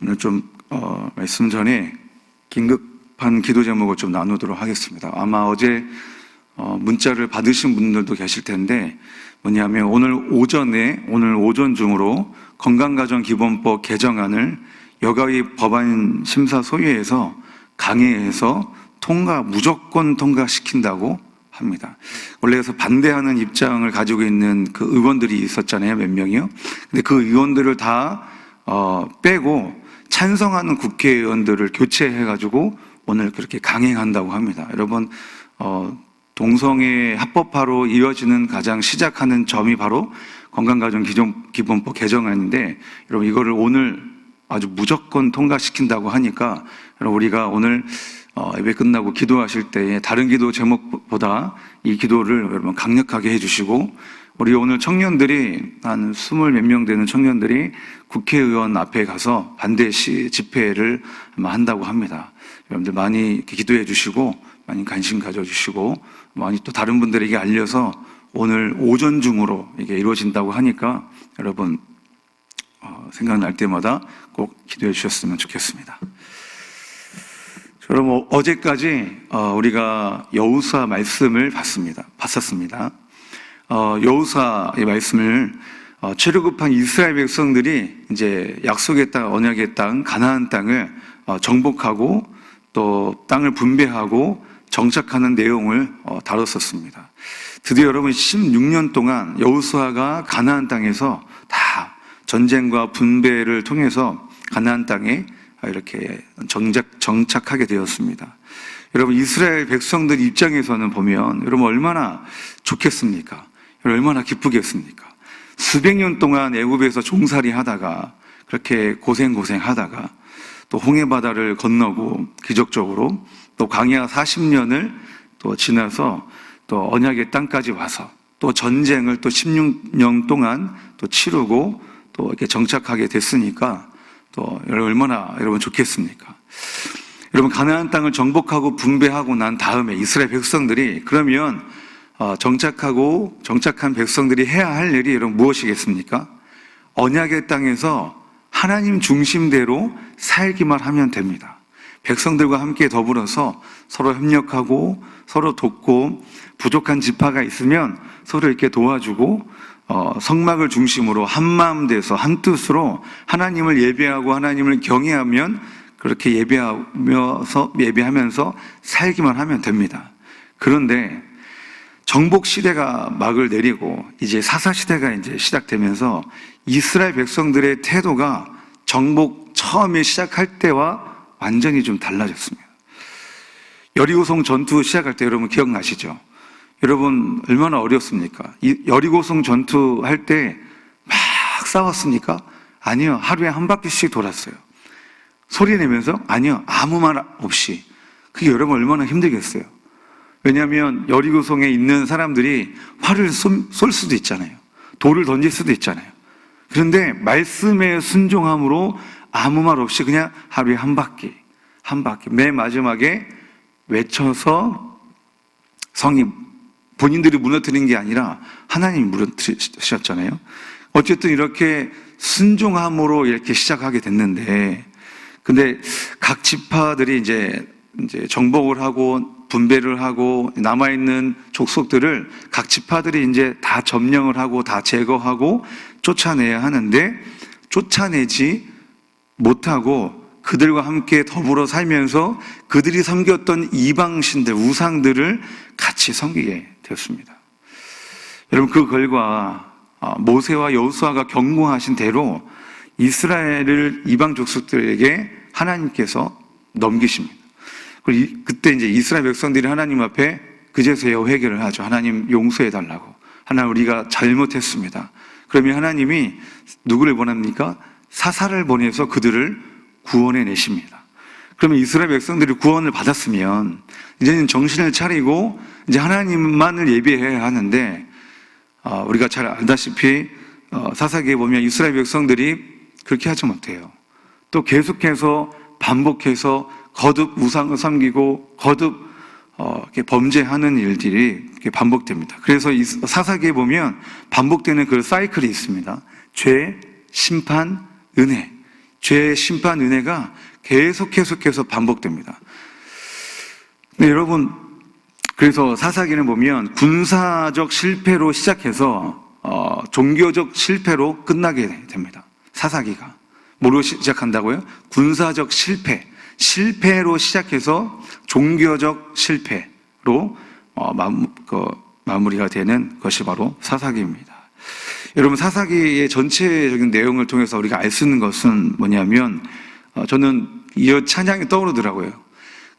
오늘 좀 말씀 전에 긴급한 기도 제목을 좀 나누도록 하겠습니다. 아마 어제 문자를 받으신 분들도 계실 텐데, 뭐냐면 오늘 오전 중으로 건강가정기본법 개정안을 여가위 법안 심사 소위에서 강의해서 무조건 통과시킨다고 합니다. 원래 그래서 반대하는 입장을 가지고 있는 그 의원들이 있었잖아요, 몇 명이요. 근데 그 의원들을 다 빼고 찬성하는 국회의원들을 교체해가지고 오늘 그렇게 강행한다고 합니다. 여러분, 동성애 합법화로 이어지는 가장 시작하는 점이 바로 건강가정기본법 개정안인데, 여러분 이거를 오늘 아주 무조건 통과시킨다고 하니까, 여러분 우리가 오늘 예배 끝나고 기도하실 때에 다른 기도 제목보다 이 기도를 여러분 강력하게 해주시고, 우리 오늘 청년들이 한 20몇 명 되는 청년들이 국회의원 앞에 가서 반대 집회를 아마 한다고 합니다. 여러분들 많이 기도해 주시고 많이 관심 가져주시고 많이 또 다른 분들에게 알려서 오늘 오전 중으로 이게 이루어진다고 하니까 여러분 생각날 때마다 꼭 기도해 주셨으면 좋겠습니다. 여러분, 어제까지 우리가 여호수아 말씀을 봤었습니다. 여호수아의 말씀을 출애굽한 이스라엘 백성들이 이제 약속의 땅, 언약의 땅, 가나안 땅을 정복하고 또 땅을 분배하고 정착하는 내용을 다뤘었습니다. 드디어 여러분 16년 동안 여호수아가 가나안 땅에서 다 전쟁과 분배를 통해서 가나안 땅에 이렇게 정착하게 되었습니다. 여러분, 이스라엘 백성들 입장에서는 보면 여러분 얼마나 좋겠습니까? 얼마나 기쁘겠습니까? 수백 년 동안 애굽에서 종살이 하다가 그렇게 고생하다가 또 홍해바다를 건너고 기적적으로 또 광야 40년을 또 지나서 또 언약의 땅까지 와서 또 전쟁을 또 16년 동안 또 치르고 또 이렇게 정착하게 됐으니까 또 얼마나 여러분 좋겠습니까? 여러분, 가나안 땅을 정복하고 분배하고 난 다음에 이스라엘 백성들이 그러면 정착한 백성들이 해야 할 일이 여러분 무엇이겠습니까? 언약의 땅에서 하나님 중심대로 살기만 하면 됩니다. 백성들과 함께 더불어서 서로 협력하고 서로 돕고 부족한 지파가 있으면 서로 이렇게 도와주고 성막을 중심으로 한마음 돼서 한뜻으로 하나님을 예배하고 하나님을 경외하면 그렇게 예배하면서 살기만 하면 됩니다. 그런데 정복 시대가 막을 내리고 이제 사사 시대가 이제 시작되면서 이스라엘 백성들의 태도가 정복 처음에 시작할 때와 완전히 좀 달라졌습니다. 여리고성 전투 시작할 때 여러분 기억나시죠? 여러분 얼마나 어렵습니까? 여리고성 전투할 때 막 싸웠습니까? 아니요, 하루에 한 바퀴씩 돌았어요. 소리 내면서? 아니요, 아무 말 없이. 그게 여러분 얼마나 힘들겠어요. 왜냐하면 여리고성에 있는 사람들이 활을 쏠 수도 있잖아요. 돌을 던질 수도 있잖아요. 그런데 말씀에 순종함으로 아무 말 없이 그냥 하루에 한 바퀴 맨 마지막에 외쳐서 성이 본인들이 무너뜨린 게 아니라 하나님이 무너뜨리셨잖아요. 어쨌든 이렇게 순종함으로 이렇게 시작하게 됐는데, 근데 각 지파들이 이제 정복을 하고 분배를 하고 남아있는 족속들을 각 지파들이 이제 다 점령을 하고 다 제거하고 쫓아내야 하는데, 쫓아내지 못하고 그들과 함께 더불어 살면서 그들이 섬겼던 이방신들, 우상들을 같이 섬기게 되었습니다. 여러분, 그 결과 모세와 여호수아가 경고하신 대로 이스라엘을 이방 족속들에게 하나님께서 넘기십니다. 그리고 그때 이제 이스라엘 백성들이 하나님 앞에 그제서야 회개를 하죠. 하나님 용서해 달라고. 하나님, 우리가 잘못했습니다. 그러면 하나님이 누구를 보냅니까? 사사를 보내서 그들을 구원해 내십니다. 그러면 이스라엘 백성들이 구원을 받았으면 이제는 정신을 차리고 이제 하나님만을 예배해야 하는데, 우리가 잘 알다시피 사사기에 보면 이스라엘 백성들이 그렇게 하지 못해요. 또 계속해서 반복해서 거듭 우상을 섬기고 거듭 이렇게 범죄하는 일들이 이렇게 반복됩니다. 그래서 이 사사기에 보면 반복되는 그 사이클이 있습니다. 죄, 심판, 은혜. 죄의 심판 은혜가 계속해서 반복됩니다. 네, 여러분, 그래서 사사기는 보면 군사적 실패로 시작해서 종교적 실패로 끝나게 됩니다. 사사기가 뭐로 시작한다고요? 군사적 실패로 시작해서 종교적 실패로 마무리가 되는 것이 바로 사사기입니다. 여러분, 사사기의 전체적인 내용을 통해서 우리가 알 수 있는 것은 뭐냐면, 저는 이 찬양이 떠오르더라고요.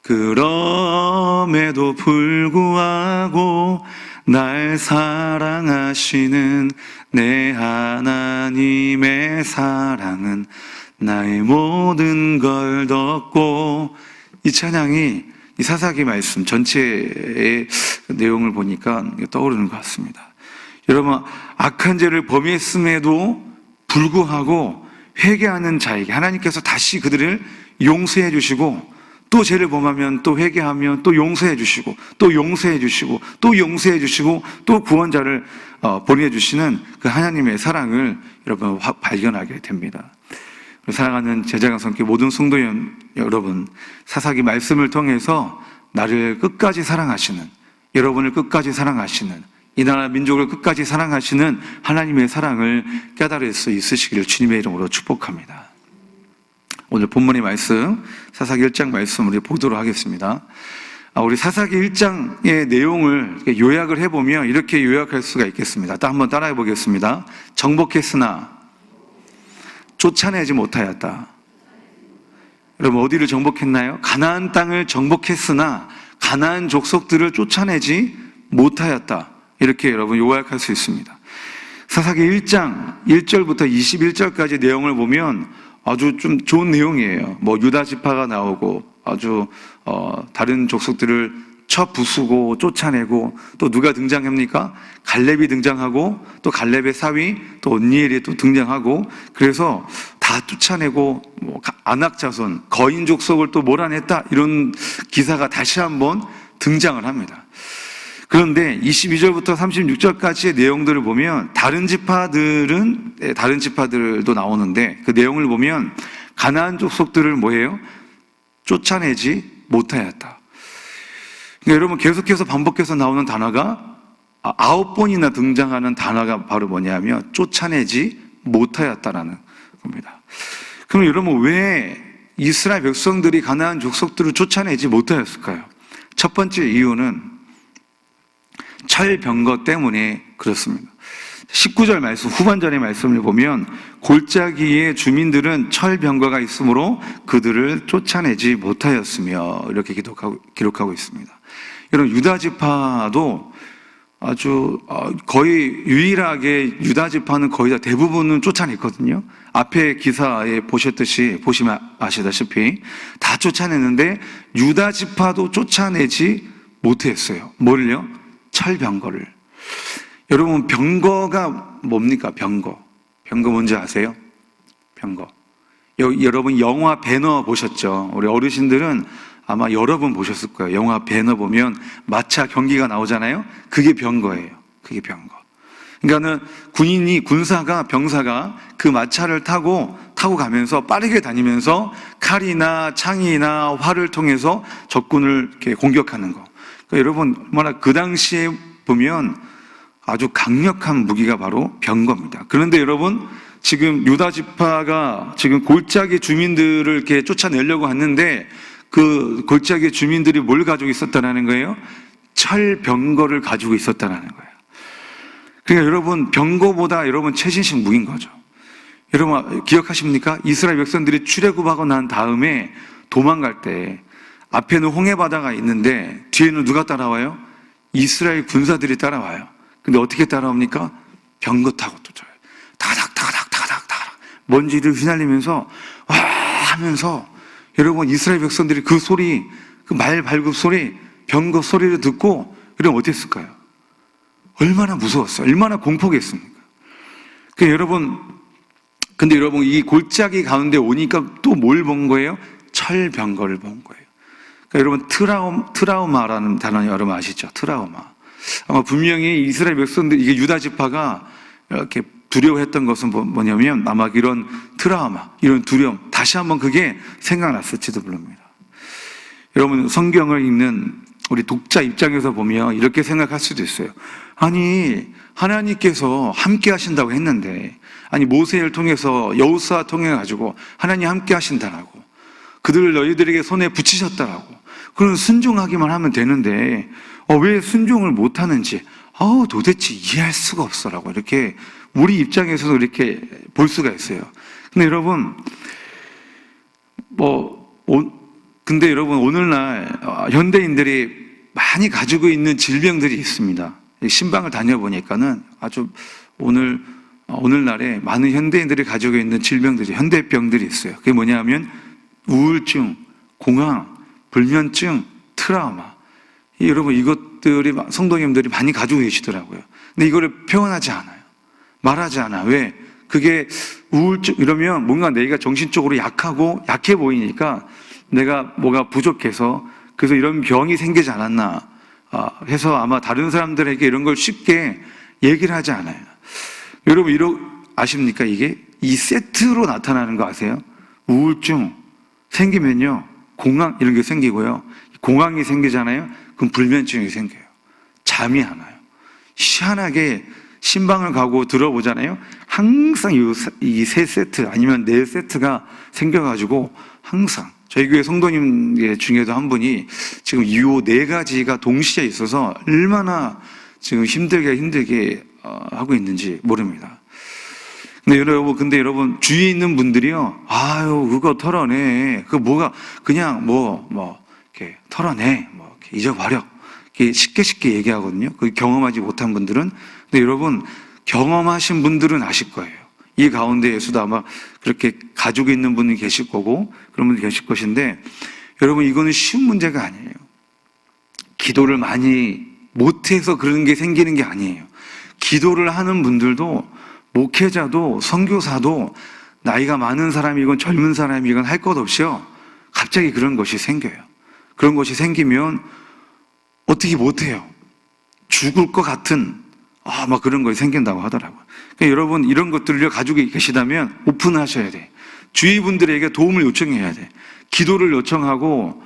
그럼에도 불구하고 날 사랑하시는 내 하나님의 사랑은 나의 모든 걸 덮고, 이 찬양이 이 사사기 말씀 전체의 내용을 보니까 떠오르는 것 같습니다. 여러분, 악한 죄를 범했음에도 불구하고 회개하는 자에게 하나님께서 다시 그들을 용서해 주시고, 또 죄를 범하면 또 회개하면 또 용서해 주시고, 또 용서해 주시고, 또 용서해 주시고, 또 구원자를 보내주시는 그 하나님의 사랑을 여러분 발견하게 됩니다. 사랑하는 제자강 성교 모든 성도 여러분, 사사기 말씀을 통해서 나를 끝까지 사랑하시는, 여러분을 끝까지 사랑하시는, 이 나라 민족을 끝까지 사랑하시는 하나님의 사랑을 깨달을 수 있으시기를 주님의 이름으로 축복합니다. 오늘 본문의 말씀, 사사기 1장 말씀 우리 보도록 하겠습니다. 우리 사사기 1장의 내용을 요약을 해보면 이렇게 요약할 수가 있겠습니다. 한번 따라해 보겠습니다. 정복했으나 쫓아내지 못하였다. 여러분, 어디를 정복했나요? 가나안 땅을 정복했으나 가나안 족속들을 쫓아내지 못하였다. 이렇게 여러분 요약할 수 있습니다. 사사기 1장 1절부터 21절까지 내용을 보면 아주 좀 좋은 내용이에요. 유다 지파가 나오고 아주 다른 족속들을 쳐부수고 쫓아내고, 또 누가 등장합니까? 갈렙이 등장하고, 또 갈렙의 사위 또 언니엘이 또 등장하고, 그래서 다 쫓아내고 아낙 자손 거인 족속을 또 몰아냈다, 이런 기사가 다시 한번 등장을 합니다. 그런데 22절부터 36절까지의 내용들을 보면 다른 지파들도 나오는데, 그 내용을 보면 가나안 족속들을 뭐예요? 쫓아내지 못하였다. 그러니까 여러분, 계속해서 반복해서 나오는 단어가 9번이나 등장하는 단어가 바로 뭐냐면 쫓아내지 못하였다라는 겁니다. 그럼 여러분, 왜 이스라엘 백성들이 가나안 족속들을 쫓아내지 못하였을까요? 첫 번째 이유는 철병거 때문에 그렇습니다. 19절 말씀, 후반절의 말씀을 보면 골짜기의 주민들은 철병거가 있으므로 그들을 쫓아내지 못하였으며, 이렇게 기록하고 있습니다. 여러분, 유다 지파도 아주 거의 유일하게 유다 지파는 거의 다 대부분은 쫓아냈거든요. 앞에 기사에 보시면 아시다시피 다 쫓아냈는데 유다 지파도 쫓아내지 못했어요. 뭘요? 철병거를. 여러분, 병거가 뭡니까? 병거 뭔지 아세요? 병거. 여러분, 영화 배너 보셨죠? 우리 어르신들은 아마 여러 번 보셨을 거예요. 영화 배너 보면 마차 경기가 나오잖아요. 그게 병거예요. 그게 병거. 그러니까는 병사가 그 마차를 타고 가면서 빠르게 다니면서 칼이나 창이나 활을 통해서 적군을 이렇게 공격하는 거. 그러니까 여러분, 얼마나 그 당시에 보면 아주 강력한 무기가 바로 병거입니다. 그런데 여러분, 지금 유다 지파가 지금 골짜기 주민들을 이렇게 쫓아내려고 했는데, 그 골짜기 주민들이 뭘 가지고 있었다는 거예요? 철병거를 가지고 있었다는 거예요. 그러니까 여러분, 병거보다 여러분 최신식 무기인 거죠. 여러분 기억하십니까? 이스라엘 백성들이 출애굽하고 난 다음에 도망갈 때 앞에는 홍해바다가 있는데 뒤에는 누가 따라와요? 이스라엘 군사들이 따라와요. 근데 어떻게 따라옵니까? 병거 타고 쫓아요. 다닥 먼지를 휘날리면서 와 하면서, 여러분, 이스라엘 백성들이 그 소리, 그 말 발굽 소리, 병거 소리를 듣고 여러분 어땠을까요? 얼마나 무서웠어요. 얼마나 공포겠습니까? 근데 여러분, 이 골짜기 가운데 오니까 또 뭘 본 거예요? 철병거를 본 거예요. 그러니까 여러분, 트라우마라는 단어 여러분 아시죠? 트라우마. 아마 분명히 이스라엘 백성들, 이게 유다 지파가 이렇게 두려워했던 것은 뭐냐면 아마 이런 트라우마, 이런 두려움, 다시 한번 그게 생각났을지도 모릅니다. 여러분, 성경을 읽는 우리 독자 입장에서 보면 이렇게 생각할 수도 있어요. 아니, 하나님께서 함께 하신다고 했는데, 아니, 모세를 통해서 여호수아 통해 가지고 하나님 함께 하신다라고, 그들을 너희들에게 손에 붙이셨다라고, 그런 순종하기만 하면 되는데 왜 순종을 못하는지 도대체 이해할 수가 없어라고, 이렇게 우리 입장에서도 이렇게 볼 수가 있어요. 근데 여러분, 근데 여러분, 오늘날 현대인들이 많이 가지고 있는 질병들이 있습니다. 신방을 다녀보니까는 아주 오늘날에 많은 현대인들이 가지고 있는 질병들이, 현대병들이 있어요. 그게 뭐냐면 우울증, 공황, 불면증, 트라우마. 여러분, 이것들이 성도님들이 많이 가지고 계시더라고요. 근데 이거를 표현하지 않아요. 말하지 않아. 왜? 그게 우울증, 이러면 뭔가 내가 정신적으로 약해 보이니까 내가 뭐가 부족해서, 그래서 이런 병이 생기지 않았나 해서 아마 다른 사람들에게 이런 걸 쉽게 얘기를 하지 않아요. 여러분, 아십니까? 이게 이 세트로 나타나는 거 아세요? 우울증 생기면요, 공황 이런 게 생기고요. 공황이 생기잖아요. 그럼 불면증이 생겨요. 잠이 안 와요. 희한하게 신방을 가고 들어보잖아요. 항상 이 세 세트 아니면 네 세트가 생겨가지고 항상 저희 교회 성도님 중에도 한 분이 지금 이 네 가지가 동시에 있어서 얼마나 지금 힘들게 하고 있는지 모릅니다. 근데 여러분, 주위에 있는 분들이요, 그거 털어내. 뭐가, 그냥 이렇게 털어내. 이렇게 잊어버려. 이렇게 쉽게 얘기하거든요. 그 경험하지 못한 분들은. 근데 여러분, 경험하신 분들은 아실 거예요. 이 가운데에서도 아마 그렇게 가지고 있는 분이 계실 거고, 그런 분이 계실 것인데, 여러분, 이거는 쉬운 문제가 아니에요. 기도를 많이 못해서 그런 게 생기는 게 아니에요. 기도를 하는 분들도, 목회자도 선교사도 나이가 많은 사람이건 젊은 사람이건 할 것 없이요, 갑자기 그런 것이 생겨요. 그런 것이 생기면 어떻게 못해요. 죽을 것 같은 그런 것이 생긴다고 하더라고요. 그러니까 여러분, 이런 것들을 가지고 계시다면 오픈하셔야 돼. 주위 분들에게 도움을 요청해야 돼. 기도를 요청하고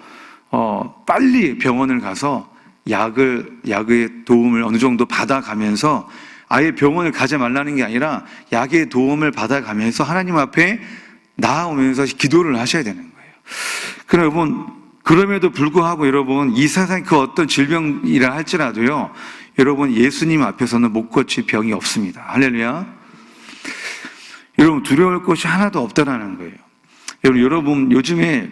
빨리 병원을 가서 약의 도움을 어느 정도 받아가면서, 아예 병원을 가지 말라는 게 아니라 약의 도움을 받아가면서 하나님 앞에 나아오면서 기도를 하셔야 되는 거예요. 그럼 여러분, 그럼에도 불구하고 여러분, 이 세상 그 어떤 질병이라 할지라도요, 여러분, 예수님 앞에서는 못 고칠 병이 없습니다. 할렐루야. 여러분, 두려울 것이 하나도 없다라는 거예요. 여러분, 요즘에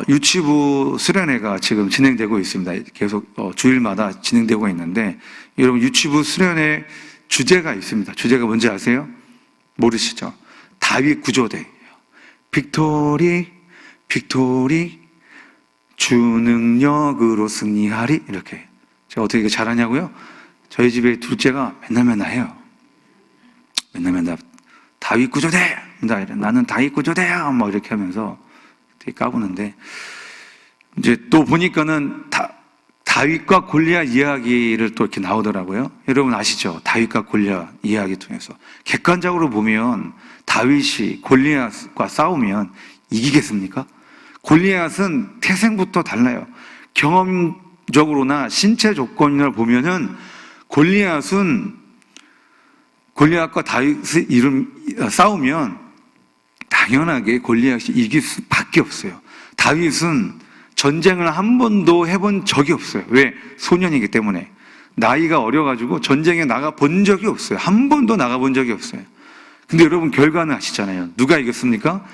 유치부 수련회가 지금 진행되고 있습니다. 계속 주일마다 진행되고 있는데, 여러분, 유치부 수련회 주제가 있습니다. 주제가 뭔지 아세요? 모르시죠? 다윗 구조대예요. 빅토리 주 능력으로 승리하리. 이렇게. 제가 어떻게 이거 잘하냐고요? 저희 집에 둘째가 맨날 해요. 맨날 다윗 구조대! 나는 다윗 구조대야! 이렇게 하면서 되게 까부는데, 이제 또 보니까는 다윗과 골리앗 이야기를 또 이렇게 나오더라고요. 여러분 아시죠? 다윗과 골리앗 이야기 통해서. 객관적으로 보면 다윗이 골리앗과 싸우면 이기겠습니까? 골리앗은 태생부터 달라요. 경험적으로나 신체 조건이나 보면은 골리앗과 다윗이 싸우면 당연하게 골리앗이 이길 수밖에 없어요. 다윗은 전쟁을 한 번도 해본 적이 없어요. 왜? 소년이기 때문에. 나이가 어려가지고 전쟁에 나가본 적이 없어요. 한 번도 나가본 적이 없어요. 근데 여러분, 결과는 아시잖아요. 누가 이겼습니까?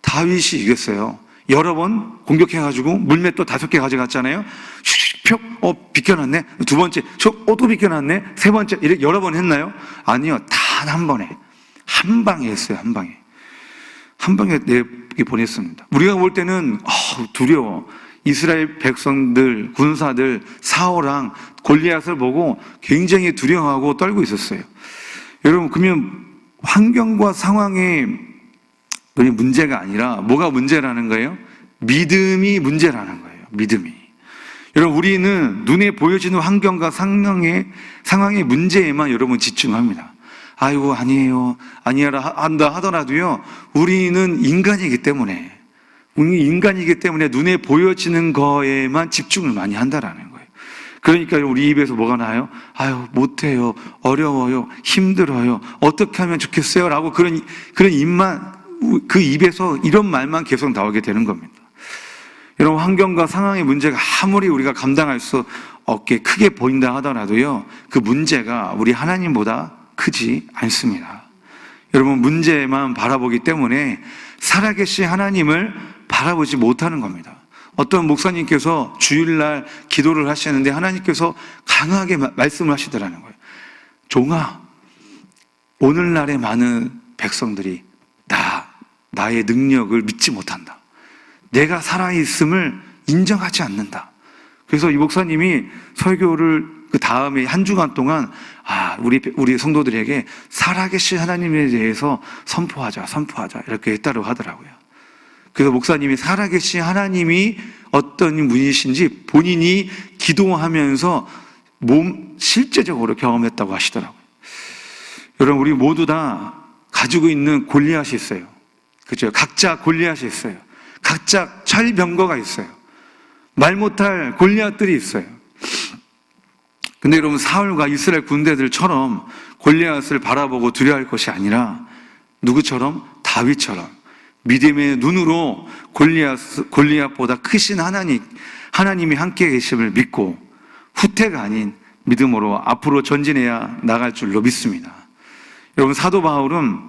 다윗이 이겼어요. 여러 번 공격해가지고 물맷도 5개 가져갔잖아요. 슉, 비껴놨네. 두 번째, 또 비껴놨네. 세 번째, 이렇게 여러 번 했나요? 아니요. 단 한 번에. 한 방에 했어요. 한 방에. 한 방에 보냈습니다. 우리가 볼 때는 두려워. 이스라엘 백성들, 군사들, 사울왕, 골리앗을 보고 굉장히 두려워하고 떨고 있었어요. 여러분, 그러면 환경과 상황의 문제가 아니라 뭐가 문제라는 거예요? 믿음이 문제라는 거예요. 믿음이. 여러분, 우리는 눈에 보여지는 환경과 상황의 문제에만 여러분 집중합니다. 아이고, 아니에요, 아니라 한다 하더라도요, 우리는 인간이기 때문에, 눈에 보여지는 거에만 집중을 많이 한다라는 거예요. 그러니까 우리 입에서 뭐가 나요? 아유, 못해요, 어려워요, 힘들어요, 어떻게 하면 좋겠어요? 라고 그런 그 입에서 이런 말만 계속 나오게 되는 겁니다. 여러분, 환경과 상황의 문제가 아무리 우리가 감당할 수 없게 크게 보인다 하더라도요, 그 문제가 우리 하나님보다 크지 않습니다. 여러분, 문제만 바라보기 때문에 살아계신 하나님을 바라보지 못하는 겁니다. 어떤 목사님께서 주일날 기도를 하시는데 하나님께서 강하게 말씀을 하시더라는 거예요. 종아, 오늘날의 많은 백성들이 나의 능력을 믿지 못한다. 내가 살아있음을 인정하지 않는다. 그래서 이 목사님이 설교를 그 다음에 한 주간 동안 우리 성도들에게 살아계신 하나님에 대해서 선포하자 이렇게 했다고 하더라고요. 그래서 목사님이 살아계신 하나님이 어떤 분이신지 본인이 기도하면서 실제적으로 경험했다고 하시더라고요. 여러분, 우리 모두 다 가지고 있는 골리앗이 있어요. 그죠? 각자 골리앗이 있어요. 각자 철병거가 있어요. 말 못할 골리앗들이 있어요. 근데 여러분, 사울과 이스라엘 군대들처럼 골리앗을 바라보고 두려워할 것이 아니라 누구처럼? 다윗처럼 믿음의 눈으로 골리앗보다 크신 하나님이 함께 계심을 믿고 후퇴가 아닌 믿음으로 앞으로 전진해야 나갈 줄로 믿습니다. 여러분, 사도 바울은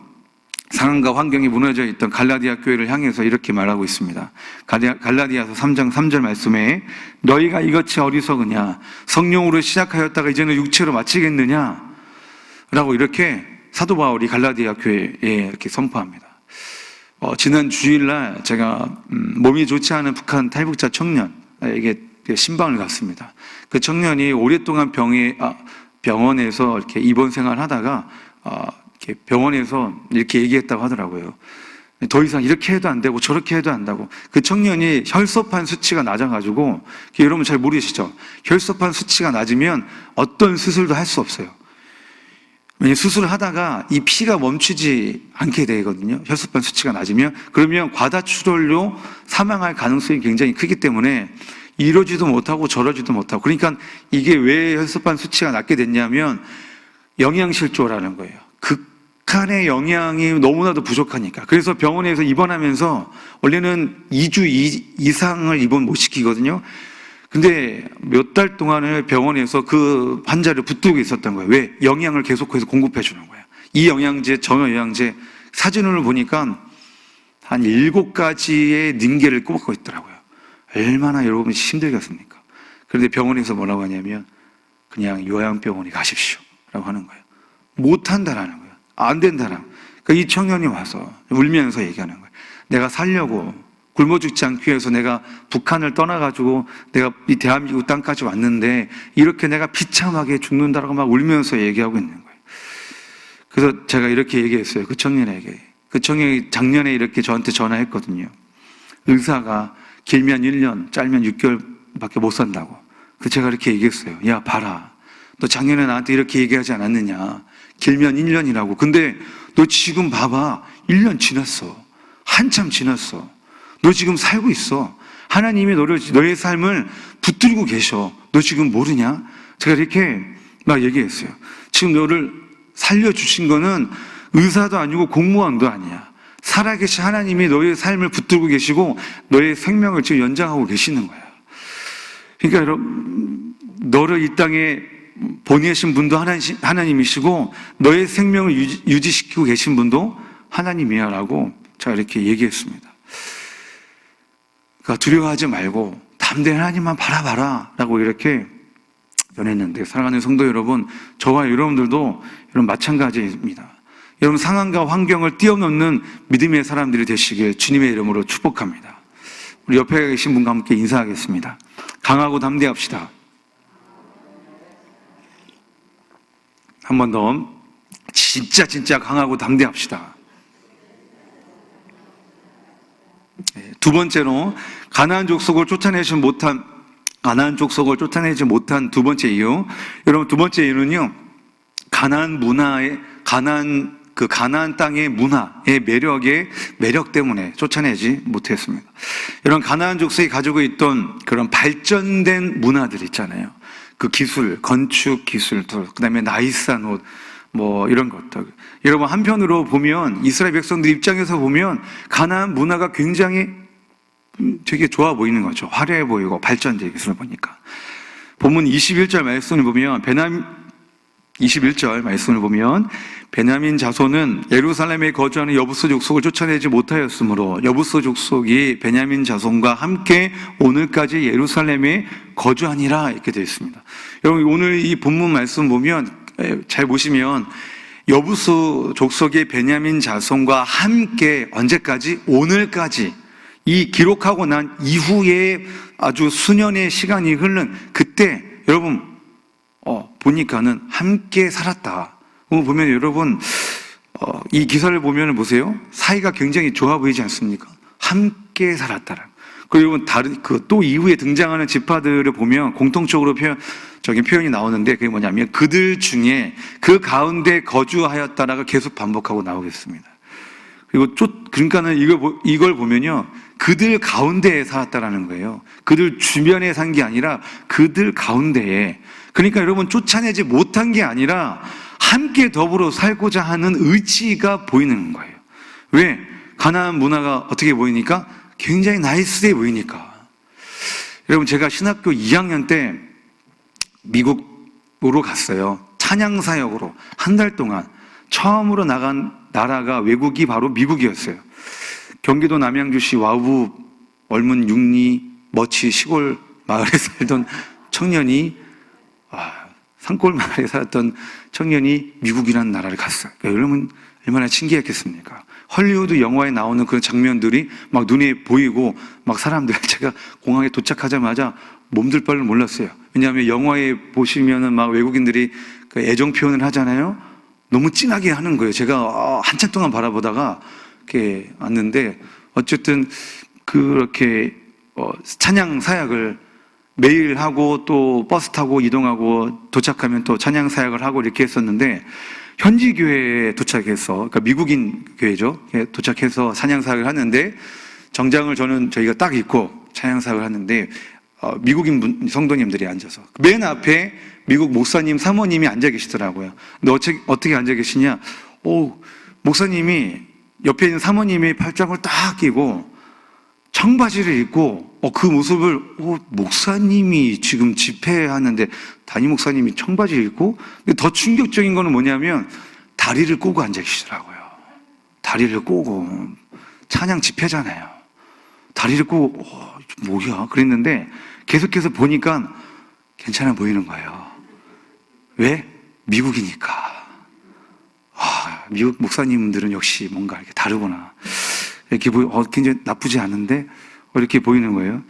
상황과 환경이 무너져 있던 갈라디아 교회를 향해서 이렇게 말하고 있습니다. 갈라디아서 3장 3절 말씀에 너희가 이같이 어리석으냐, 성령으로 시작하였다가 이제는 육체로 마치겠느냐 라고 이렇게 사도 바울이 갈라디아 교회에 이렇게 선포합니다. 지난 주일날 제가 몸이 좋지 않은 북한 탈북자 청년에게 신방을 갔습니다. 그 청년이 오랫동안 병원에서 이렇게 입원 생활을 하다가 이렇게 병원에서 이렇게 얘기했다고 하더라고요. 더 이상 이렇게 해도 안 되고 저렇게 해도 안 된다고. 그 청년이 혈소판 수치가 낮아가지고, 여러분 잘 모르시죠? 혈소판 수치가 낮으면 어떤 수술도 할 수 없어요. 왜냐하면 수술을 하다가 이 피가 멈추지 않게 되거든요. 혈소판 수치가 낮으면. 그러면 과다출혈로 사망할 가능성이 굉장히 크기 때문에 이러지도 못하고 저러지도 못하고. 그러니까 이게 왜 혈소판 수치가 낮게 됐냐면 영양실조라는 거예요. 극한의 영양이 너무나도 부족하니까. 그래서 병원에서 입원하면서 원래는 2주 이상을 입원 못 시키거든요. 근데 몇 달 동안을 병원에서 그 환자를 붙들고 있었던 거예요. 왜? 영양을 계속해서 공급해 주는 거예요. 이 영양제, 전어영양제, 사진을 보니까 한 7가지의 닌계를 꼽고 있더라고요. 얼마나 여러분이 힘들겠습니까? 그런데 병원에서 뭐라고 하냐면 그냥 요양병원에 가십시오 라고 하는 거예요. 못한다라는 거예요. 안 된다라는 거예요. 그러니까 이 청년이 와서 울면서 얘기하는 거예요. 내가 살려고 굶어 죽지 않기 위해서 내가 북한을 떠나가지고 내가 이 대한민국 땅까지 왔는데 이렇게 내가 비참하게 죽는다라고 막 울면서 얘기하고 있는 거예요. 그래서 제가 이렇게 얘기했어요. 그 청년에게. 그 청년이 작년에 이렇게 저한테 전화했거든요. 의사가 길면 1년, 짧면 6개월밖에 못 산다고. 그래서 제가 이렇게 얘기했어요. 야, 봐라. 너 작년에 나한테 이렇게 얘기하지 않았느냐. 길면 1년이라고. 근데 너 지금 봐봐. 1년 지났어. 한참 지났어. 너 지금 살고 있어. 하나님이 너의 삶을 붙들고 계셔. 너 지금 모르냐? 제가 이렇게 막 얘기했어요. 지금 너를 살려주신 거는 의사도 아니고 공무원도 아니야. 살아계신 하나님이 너의 삶을 붙들고 계시고 너의 생명을 지금 연장하고 계시는 거야. 그러니까 여러분, 너를 이 땅에 보내신 분도 하나님이시고 너의 생명을 유지시키고 계신 분도 하나님이야 라고 제가 이렇게 얘기했습니다. 그러니까 두려워하지 말고 담대히 하나님만 바라봐라 라고 이렇게 전했는데, 사랑하는 성도 여러분, 저와 여러분들도 여러분 마찬가지입니다. 여러분, 상황과 환경을 뛰어넘는 믿음의 사람들이 되시길 주님의 이름으로 축복합니다. 우리 옆에 계신 분과 함께 인사하겠습니다. 강하고 담대합시다. 한 번 더 진짜 강하고 담대합시다. 두 번째로 가나안 족속을 쫓아내지 못한 두 번째 이유. 여러분, 두 번째 이유는요, 가나안 가나안 땅의 문화의 매력 때문에 쫓아내지 못했습니다. 이런 가나안 족속이 가지고 있던 그런 발전된 문화들 있잖아요. 그 기술, 건축 기술들, 그다음에 나이스한 옷, 이런 것들. 여러분, 한편으로 보면 이스라엘 백성들 입장에서 보면 가나안 문화가 굉장히 되게 좋아 보이는 거죠. 화려해 보이고 발전된 기술을 보니까. 본문 21절 말씀을 보면 21절 말씀을 보면 베냐민 자손은 예루살렘에 거주하는 여부스 족속을 쫓아내지 못하였으므로 여부스 족속이 베냐민 자손과 함께 오늘까지 예루살렘에 거주하니라, 이렇게 되어 있습니다. 여러분, 오늘 이 본문 말씀 보면 잘 보시면 여부스 족속의 베냐민 자손과 함께 언제까지? 오늘까지. 이 기록하고 난 이후에 아주 수년의 시간이 흐른 그때 여러분 보니까는 함께 살았다. 보면 여러분 이 기사를 보면 보세요. 사이가 굉장히 좋아 보이지 않습니까? 함께 살았다라. 그리고 여러분 다른 또 이후에 등장하는 지파들을 보면 공통적으로 적인 표현이 나오는데 그게 뭐냐면 그들 중에 그 가운데 거주하였다라가 계속 반복하고 나오겠습니다. 그리고 그러니까는 이걸 보면요. 그들 가운데에 살았다라는 거예요. 그들 주변에 산 게 아니라 그들 가운데에. 그러니까 여러분 쫓아내지 못한 게 아니라 함께 더불어 살고자 하는 의지가 보이는 거예요. 왜? 가나안 문화가 어떻게 보이니까? 굉장히 나이스해 보이니까. 여러분, 제가 신학교 2학년 때 미국으로 갔어요. 찬양 사역으로 한 달 동안. 처음으로 나간 나라가 외국이 바로 미국이었어요. 경기도 남양주시 와우 얼문 육리 머치 시골 마을에 살던 청년이 산골 마을에 살았던 청년이 미국이라는 나라를 갔어요. 여러분 얼마나 신기했겠습니까? 헐리우드 영화에 나오는 그런 장면들이 막 눈에 보이고 막 사람들 제가 공항에 도착하자마자 몸둘 바를 몰랐어요. 왜냐하면 영화에 보시면은 막 외국인들이 그 애정 표현을 하잖아요. 너무 진하게 하는 거예요. 제가 한참 동안 바라보다가 이렇게 왔는데 어쨌든 그렇게 찬양 사역을 매일 하고 또 버스 타고 이동하고 도착하면 또 찬양 사역을 하고 이렇게 했었는데 현지 교회에 도착해서 그러니까 미국인 교회죠. 도착해서 찬양 사역을 하는데 정장을 저희가 딱 입고 찬양 사역을 하는데 미국인 성도님들이 앉아서 맨 앞에 미국 목사님, 사모님이 앉아 계시더라고요. 근데 어떻게 앉아 계시냐? 목사님이 옆에 있는 사모님이 팔짱을 딱 끼고 청바지를 입고 그 모습을 목사님이 지금 집회하는데 담임 목사님이 청바지를 입고 근데 더 충격적인 거는 뭐냐면 다리를 꼬고 앉아 계시더라고요. 다리를 꼬고 찬양 집회잖아요. 다리를 꼬고 뭐야? 그랬는데 계속해서 보니까 괜찮아 보이는 거예요. 왜? 미국이니까. 미국 목사님들은 역시 뭔가 이렇게 다르구나. 이렇게 굉장히 나쁘지 않은데 이렇게 보이는 거예요.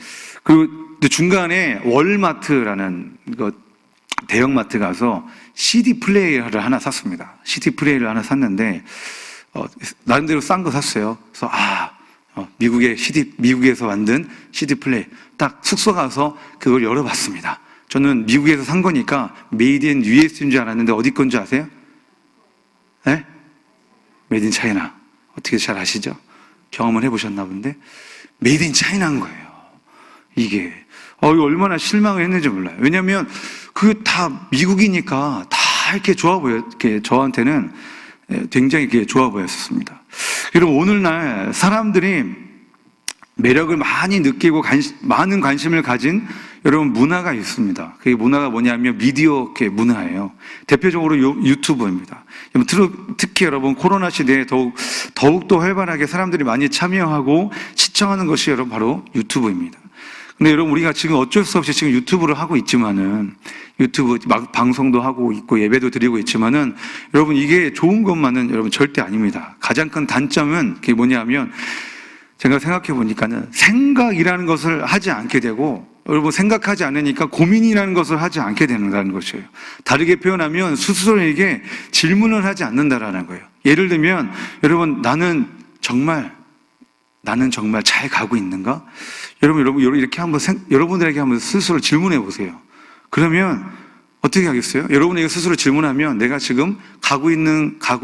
그리고 중간에 월마트라는 대형마트 가서 CD 플레이어를 하나 샀습니다. CD 플레이어를 하나 샀는데 나름대로 싼 거 샀어요. 그래서 미국에서 만든 CD 플레이 딱 숙소 가서 그걸 열어봤습니다. 저는 미국에서 산 거니까 메이드 인 US인 줄 알았는데 어디 건지 아세요? 네? 메이드 인 차이나. 어떻게 잘 아시죠? 경험을 해보셨나 본데 메이드 인 차이나인 거예요. 이게 이거 얼마나 실망을 했는지 몰라요. 왜냐하면 그게 다 미국이니까 다 이렇게 좋아 보여. 이렇게 저한테는 굉장히 이렇게 좋아 보였습니다. 그리고 오늘날 사람들이 매력을 많이 느끼고 많은 관심을 가진 여러분 문화가 있습니다. 그 문화가 뭐냐면 미디어 문화예요. 대표적으로 유튜브입니다. 특히 여러분 코로나 시대에 더욱더 활발하게 사람들이 많이 참여하고 시청하는 것이 여러분 바로 유튜브입니다. 근데 여러분 우리가 지금 어쩔 수 없이 지금 유튜브를 하고 있지만은 유튜브 방송도 하고 있고 예배도 드리고 있지만은 여러분 이게 좋은 것만은 여러분 절대 아닙니다. 가장 큰 단점은 그게 뭐냐면 제가 생각해 보니까는 생각이라는 것을 하지 않게 되고 여러분 생각하지 않으니까 고민이라는 것을 하지 않게 되는다는 것이에요. 다르게 표현하면 스스로에게 질문을 하지 않는다라는 거예요. 예를 들면 여러분 나는 정말 잘 가고 있는가? 여러분 이렇게 한번 여러분들에게 한번 스스로 질문해 보세요. 그러면 어떻게 하겠어요? 여러분에게 스스로 질문하면 내가 지금 가고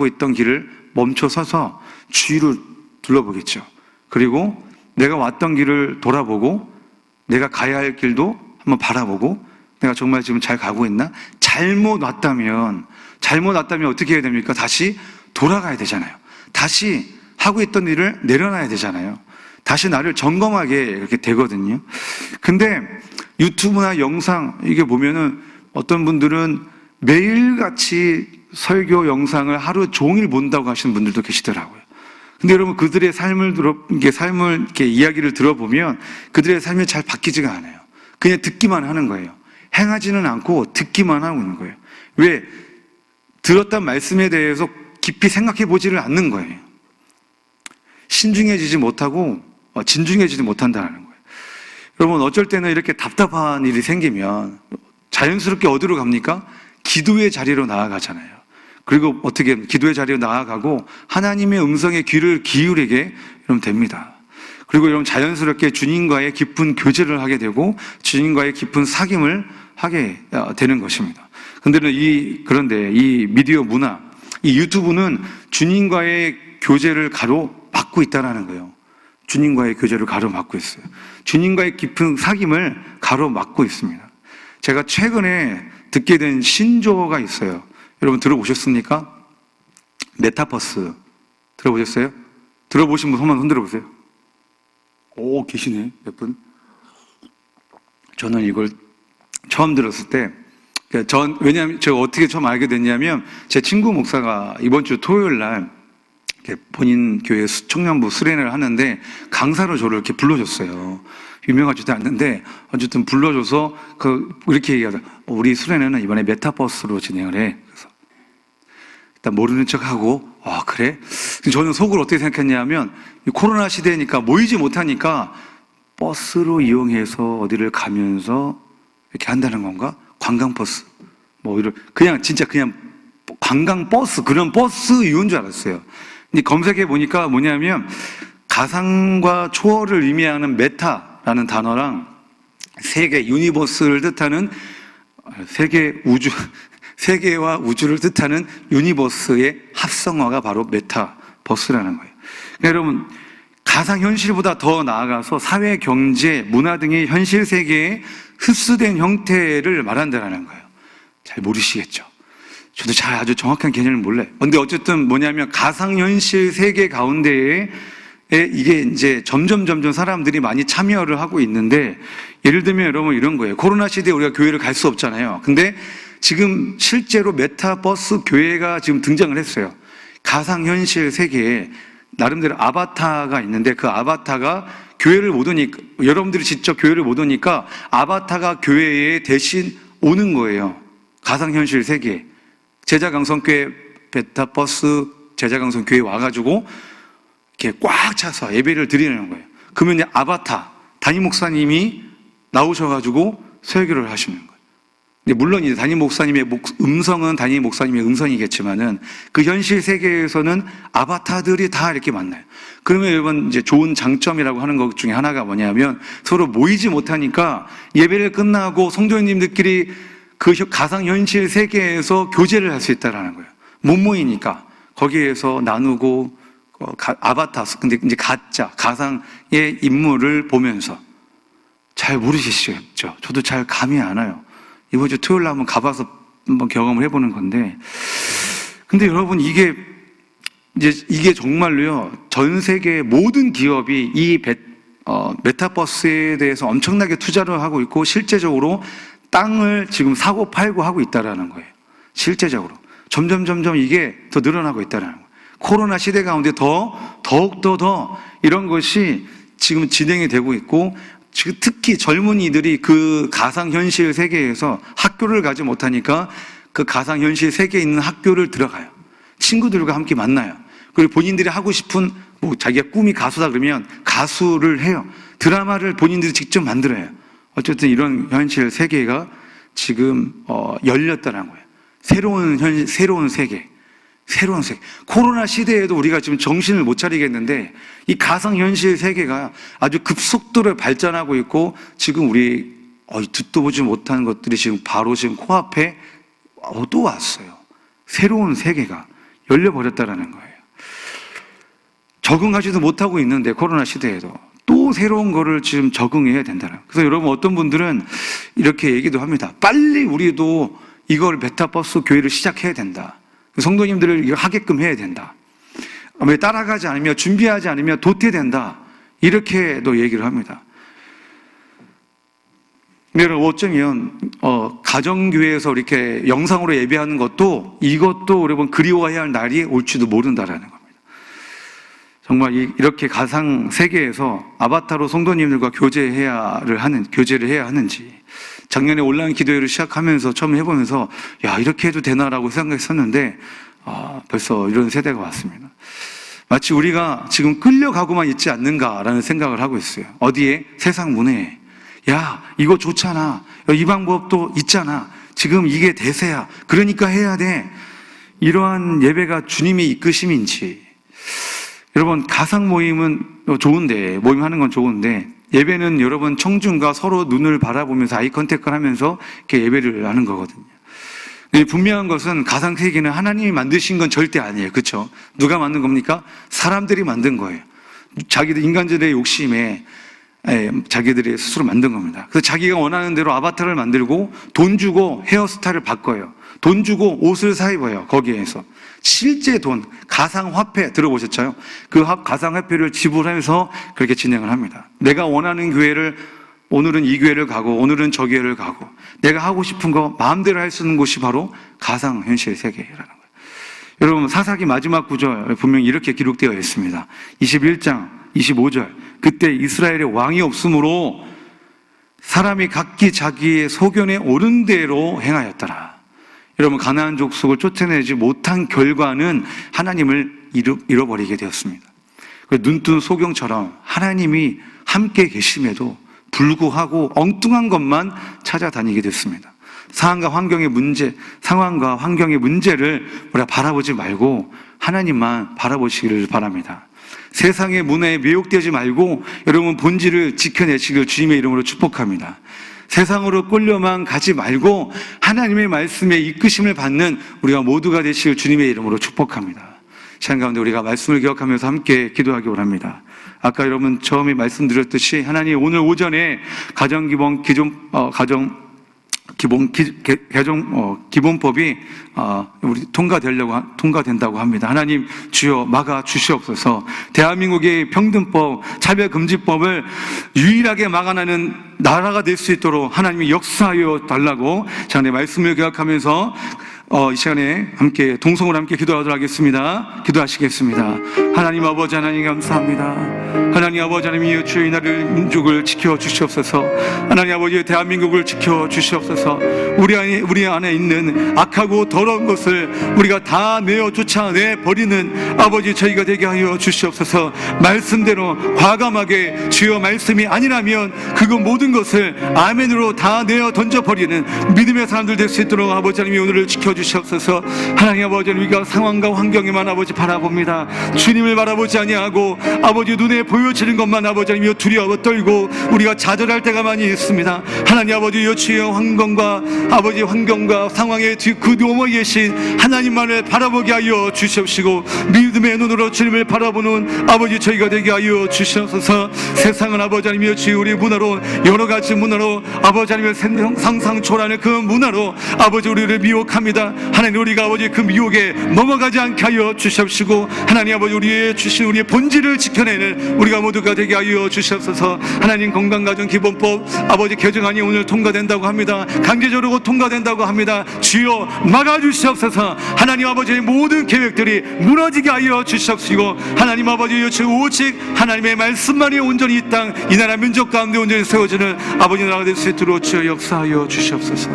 있던 길을 멈춰 서서 주위를 둘러보겠죠. 그리고 내가 왔던 길을 돌아보고 내가 가야 할 길도 한번 바라보고 내가 정말 지금 잘 가고 있나? 잘못 왔다면 어떻게 해야 됩니까? 다시 돌아가야 되잖아요. 다시 하고 있던 일을 내려놔야 되잖아요. 다시 나를 점검하게 이렇게 되거든요. 근데 유튜브나 영상 이게 보면은 어떤 분들은 매일같이 설교 영상을 하루 종일 본다고 하시는 분들도 계시더라고요. 근데 여러분 그들의 이렇게 이야기를 들어보면 그들의 삶이 잘 바뀌지가 않아요. 그냥 듣기만 하는 거예요. 행하지는 않고 듣기만 하고 있는 거예요. 왜? 들었던 말씀에 대해서 깊이 생각해 보지를 않는 거예요. 신중해지지 못하고 진중해지지 못한다는 거예요. 여러분 어쩔 때는 이렇게 답답한 일이 생기면 자연스럽게 어디로 갑니까? 기도의 자리로 나아가잖아요. 그리고 어떻게 기도의 자리로 나아가고 하나님의 음성에 귀를 기울이게 여러분 됩니다. 그리고 여러분 자연스럽게 주님과의 깊은 교제를 하게 되고 주님과의 깊은 사귐을 하게 되는 것입니다. 그런데 이 미디어 문화, 이 유튜브는 주님과의 교제를 가로막고 있다는 거예요. 주님과의 교제를 가로막고 있어요. 주님과의 깊은 사귐을 가로막고 있습니다. 제가 최근에 듣게 된 신조어가 있어요. 여러분 들어보셨습니까? 메타버스 들어보셨어요? 들어보신 분 손만 흔들어 보세요. 오, 계시네, 몇 분. 저는 이걸 처음 들었을 때, 왜냐하면 제가 어떻게 처음 알게 됐냐면, 제 친구 목사가 이번 주 토요일 날 본인 교회 청년부 수련회를 하는데 강사로 저를 이렇게 불러줬어요. 유명하지도 않는데 어쨌든 불러줘서 이렇게 얘기하자. 우리 수련회는 이번에 메타버스로 진행을 해. 그래서 일단 모르는 척하고 그래? 저는 속으로 어떻게 생각했냐면 코로나 시대니까 모이지 못하니까 버스로 이용해서 어디를 가면서 이렇게 한다는 건가? 관광버스 그냥 진짜 그냥 관광버스 그런 버스 이용인 줄 알았어요. 근데 검색해 보니까 뭐냐면 가상과 초월을 의미하는 메타라는 단어랑 세계 유니버스를 뜻하는 세계와 우주를 뜻하는 유니버스의 합성어가 바로 메타버스라는 거예요. 그러니까 여러분 가상현실보다 더 나아가서 사회, 경제, 문화 등의 현실 세계에 흡수된 형태를 말한다는 거예요. 잘 모르시겠죠? 저도 아주 정확한 개념을 몰라요. 근데 어쨌든 뭐냐면 가상현실 세계 가운데에 이게 이제 점점 사람들이 많이 참여를 하고 있는데 예를 들면 여러분 이런 거예요. 코로나 시대에 우리가 교회를 갈 수 없잖아요. 근데 지금 실제로 메타버스 교회가 지금 등장을 했어요. 가상현실 세계에 나름대로 아바타가 있는데 그 아바타가 교회를 못 오니까 여러분들이 직접 교회를 못 오니까 아바타가 교회에 대신 오는 거예요. 가상현실 세계에. 제자강성교회 메타버스 제자강성교회 와가지고 이렇게 꽉 차서 예배를 드리는 거예요. 그러면 아바타 담임 목사님이 나오셔가지고 설교를 하시는 거예요. 근데 물론 이제 담임 목사님의 음성은 담임 목사님의 음성이겠지만은 그 현실 세계에서는 아바타들이 다 이렇게 만나요. 그러면 여러분 이제 좋은 장점이라고 하는 것 중에 하나가 뭐냐면 서로 모이지 못하니까 예배를 끝나고 성도님들끼리 그 가상현실 세계에서 교제를 할 수 있다는 거예요. 못 모이니까 거기에서 나누고 아바타, 근데 이제 가상의 인물을 보면서 잘 모르시겠죠? 저도 잘 감이 안 와요. 이번 주 토요일 날 한번 가봐서 한번 경험을 해보는 건데, 근데 여러분 이게 정말로요 전 세계 모든 기업이 이 메타버스에 대해서 엄청나게 투자를 하고 있고 실제적으로 땅을 지금 사고 팔고 하고 있다라는 거예요. 실제적으로 점점 이게 더 늘어나고 있다라는 거예요. 코로나 시대 가운데 더욱더 더 이런 것이 지금 진행이 되고 있고 지금 특히 젊은이들이 그 가상현실 세계에서 학교를 가지 못하니까 그 가상현실 세계에 있는 학교를 들어가요. 친구들과 함께 만나요. 그리고 본인들이 하고 싶은 자기가 꿈이 가수다 그러면 가수를 해요. 드라마를 본인들이 직접 만들어요. 어쨌든 이런 현실 세계가 지금 열렸다는 거예요. 새로운 세계. 코로나 시대에도 우리가 지금 정신을 못 차리겠는데 이 가상현실 세계가 아주 급속도로 발전하고 있고 지금 우리 듣도 보지 못한 것들이 지금 바로 지금 코앞에 또 왔어요. 새로운 세계가 열려버렸다라는 거예요. 적응하지도 못하고 있는데 코로나 시대에도 또 새로운 거를 지금 적응해야 된다는. 그래서 여러분 어떤 분들은 이렇게 얘기도 합니다. 빨리 우리도 이걸 메타버스 교회를 시작해야 된다. 성도님들을 이거 하게끔 해야 된다. 왜 따라가지 않으면 준비하지 않으면 도태된다. 이렇게도 얘기를 합니다. 여러분 어쩌면 가정교회에서 이렇게 영상으로 예배하는 것도 이것도 여러분 그리워해야 할 날이 올지도 모른다라는 겁니다. 정말 이렇게 가상 세계에서 아바타로 성도님들과 교제를 해야 하는지, 작년에 온라인 기도회를 시작하면서 처음 해보면서 이렇게 해도 되나라고 생각했었는데 벌써 이런 세대가 왔습니다. 마치 우리가 지금 끌려가고만 있지 않는가라는 생각을 하고 있어요. 어디에? 세상 문화에. 이거 좋잖아. 이 방법도 있잖아. 지금 이게 대세야. 그러니까 해야 돼. 이러한 예배가 주님의 이끄심인지. 여러분 가상 모임은 좋은데, 모임하는 건 좋은데, 예배는 여러분 청중과 서로 눈을 바라보면서 아이 컨택을 하면서 이렇게 예배를 하는 거거든요. 분명한 것은 가상 세계는 하나님이 만드신 건 절대 아니에요. 그렇죠? 누가 만든 겁니까? 사람들이 만든 거예요. 자기들 인간들의 욕심에 자기들이 스스로 만든 겁니다. 그래서 자기가 원하는 대로 아바타를 만들고 돈 주고 헤어스타일을 바꿔요. 돈 주고 옷을 사 입어요. 거기에서 실제 돈, 가상화폐 들어보셨죠? 그 가상화폐를 지불하면서 그렇게 진행을 합니다. 내가 원하는 교회를 오늘은 이 교회를 가고 오늘은 저 교회를 가고 내가 하고 싶은 거 마음대로 할 수 있는 곳이 바로 가상현실 세계라는 거예요. 여러분 사사기 마지막 구절 분명히 이렇게 기록되어 있습니다. 21장 25절 그때 이스라엘의 왕이 없으므로 사람이 각기 자기의 소견에 옳은 대로 행하였더라. 여러분 가나안 족속을 쫓아내지 못한 결과는 하나님을 잃어버리게 되었습니다. 눈뜬 소경처럼 하나님이 함께 계심에도 불구하고 엉뚱한 것만 찾아다니게 됐습니다. 상황과 환경의 문제를 우리가 바라보지 말고 하나님만 바라보시기를 바랍니다. 세상의 문화에 매혹되지 말고 여러분 본질을 지켜내시길 주님의 이름으로 축복합니다. 세상으로 끌려만 가지 말고 하나님의 말씀에 이끄심을 받는 우리가 모두가 되시길 주님의 이름으로 축복합니다. 시간 가운데 우리가 말씀을 기억하면서 함께 기도하기 원합니다. 아까 여러분 처음에 말씀드렸듯이 하나님 오늘 오전에 기본법이 우리 통과된다고 합니다. 하나님 주여 막아 주시옵소서. 대한민국의 평등법, 차별금지법을 유일하게 막아내는 나라가 될 수 있도록 하나님이 역사하여 달라고 시간에 말씀을 기억하면서 이 시간에 함께 동성으로 함께 기도하도록 하겠습니다. 기도하시겠습니다. 하나님 아버지 하나님 감사합니다. 하나님 아버지 하나님 주의 나라를 민족을 지켜 주시옵소서. 하나님 아버지 대한민국을 지켜 주시옵소서. 우리 안에 있는 악하고 더러운 것을 우리가 다 내어 쫓아내 버리는 아버지 저희가 되게 하여 주시옵소서. 말씀대로 과감하게 주여 말씀이 아니라면 그거 모든 것을 아멘으로 다 내어 던져버리는 믿음의 사람들 될 수 있도록 아버지 하나님이 오늘을 지켜주시옵소서. 하나님 아버지 우리가 상황과 환경에만 아버지 바라봅니다. 주님을 바라보지 아니하고 아버지 눈에 보여지는 것만 아버지 하나님 두려워 떨고 우리가 좌절할 때가 많이 있습니다. 하나님 아버지 주의 환경과 상황의 그 너머에 계신 하나님만을 바라보게 하여 주시옵시고 믿음의 눈으로 주님을 바라보는 아버지 저희가 되게 하여 주시옵소서. 세상은 아버지 하나님 주의 우리 문화로 여러 가지 문화로 아버지 하나님 상상 초월하는 그 문화로 아버지 우리를 미혹합니다. 하나님 우리가 아버지 그 미혹에 넘어가지 않게 하여 주시옵시고 하나님 아버지 우리의 본질을 지켜내는 우리가 모두가 되게 하여 주시옵소서. 하나님 건강가정 기본법 아버지 개정안이 오늘 통과된다고 합니다. 강제적으로 통과된다고 합니다. 주여 막아주시옵소서. 하나님 아버지의 모든 계획들이 무너지게 하여 주시옵시고 하나님 아버지 오직 하나님의 말씀만이 온전히 이 땅 이 나라 민족 가운데 온전히 세워지는 아버지 나라가 될 수 있도록 주여 역사하여 주시옵소서.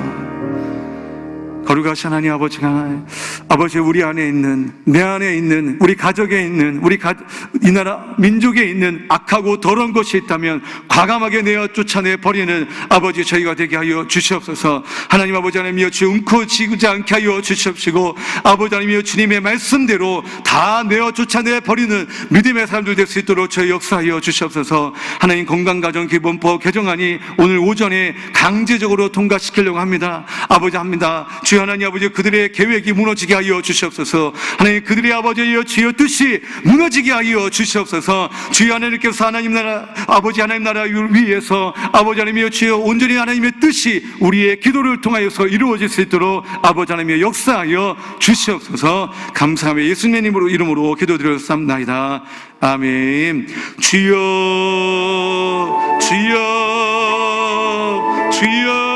거룩하신 하나님 아버지 우리 안에 있는, 내 안에 있는, 우리 가족에 있는, 이 나라 민족에 있는 악하고 더러운 것이 있다면 과감하게 내어 쫓아내 버리는 아버지 저희가 되게 하여 주시옵소서. 하나님 아버지 하나님이여 주여 움켜쥐지 않게 하여 주시옵시고, 아버지 하나님이여 주님의 말씀대로 다 내어 쫓아내 버리는 믿음의 사람들 될 수 있도록 저희 역사하여 주시옵소서. 하나님 건강가정기본법 개정안이 오늘 오전에 강제적으로 통과시키려고 합니다. 아버지 합니다. 주여 하나님 아버지 그들의 계획이 무너지게 하여 주시옵소서. 하나님 그들의 아버지여 주여 뜻이 무너지게 하여 주시옵소서. 주여 하나님께서 하나님 나라 아버지 하나님 나라를 위해서 아버지 하나님이여 주여 온전히 하나님의 뜻이 우리의 기도를 통하여서 이루어질 수 있도록 아버지 하나님의 역사하여 주시옵소서. 감사하며 예수님 이름으로 기도드렸습니다. 아멘. 주여 주여 주여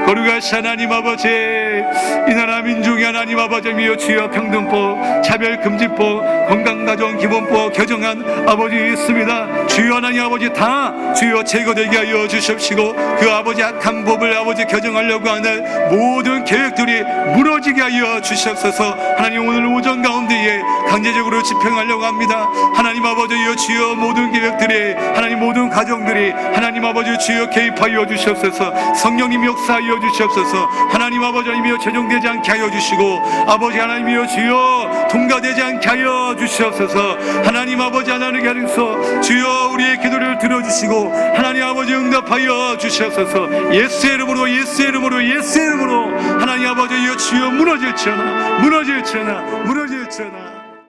거룩하신 하나님 아버지, 이 나라 민족의 하나님 아버지여 주여 평등법, 차별금지법, 건강가정기본법 개정안 아버지 있습니다. 주여 하나님 아버지 다 주여 제거되게 하여 주십시고, 그 아버지 악한 법을 아버지 개정하려고 하는 모든 계획들이 무너지게 하여 주시옵소서. 하나님 오늘 오전 가운데에 강제적으로 집행하려고 합니다. 하나님 아버지여 주여 모든 계획들이, 하나님 모든 가정들이 하나님 아버지 주여 개입하여 주시옵소서. 성령님 역사하여 주시옵소서. 하나님 아버지 하나님이여 제정되지 않게 하여 주시고, 아버지 하나님이여 주여 통과되지 않게 하여 주시옵소서. 하나님 아버지 하나님께서 주여 우리의 기도를 들어주시고 하나님 아버지 응답하여 주시옵소서. 예수의 이름으로 예수의 이름으로 예수의 이름으로 하나님 아버지여 주여 무너질지어다 무너질지어다 무너질지어다.